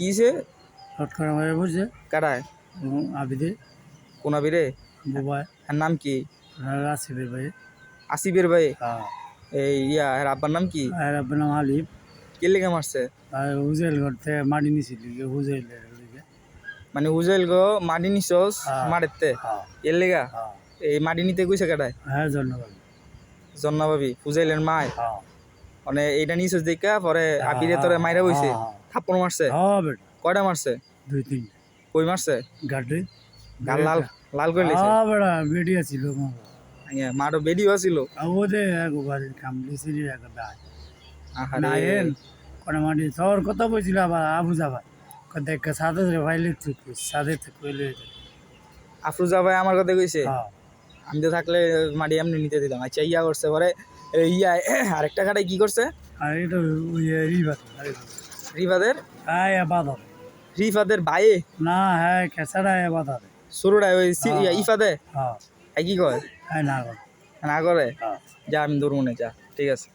কিছে হট করে মারে বুঝছে কারায় আবিদে কোন আবিরে বুবাই এর নাম কি আসিফের ভাই আসিফের ভাই হ্যাঁ এই ইয়া এর আব্বার নাম কি আর আপনার নাম আলিফ কে লেগে মারছে আর হুজেল করতে মাটি নিছিল হুজেল মানে উজেল গো মাটি নিছস হ্যাঁ। মারেতে হ্যাঁ এর লেগা হ্যাঁ এই মাটি নিতে কইছে কাটায় হ্যাঁ ধন্যবাদ জন্না ভাবি উজাইলের মায় হ্যাঁ মানে এইটা নিছস দেখা পরে হ্যাঁ, আবিরে তোরে মাইরা বইছে হ্যাঁ, থাপ্পড় মারছে হ্যাঁ বেটা কয়টা মারছে 2-3 কই মারছে গাড়ি গাল লাল লাল করে লেছে হ্যাঁ বেটা বেডিয়া ছিল মারো বেডিও ছিল ওদের একবার কামলি সিরির একটা আহারে নায়েন কোন মাটি তোর কথা বলছিল আবার আবু যাবা দেখ সাথে ভাইলে তুই সাথে কইলে আফরুজা ভাই আমার কথা কইছে হ্যাঁ আমি তো থাকলে মাটি এমনি নিতে দিতাম আচ্ছা ইয়া করছে পরে ইয়া আরেকটা কাটাই কি করছে আর এটা ওই রিভার রিফাদের হ্যাঁ বাদর রিফাদের ভাইয়ে না হ্যাঁ কেসারা বাদর শুরুটা ওই হ্যাঁ। ইফাদে হ্যাঁ কি কয় হ্যাঁ না না করে হ্যাঁ যা আমি দূর মনে যা ঠিক আছে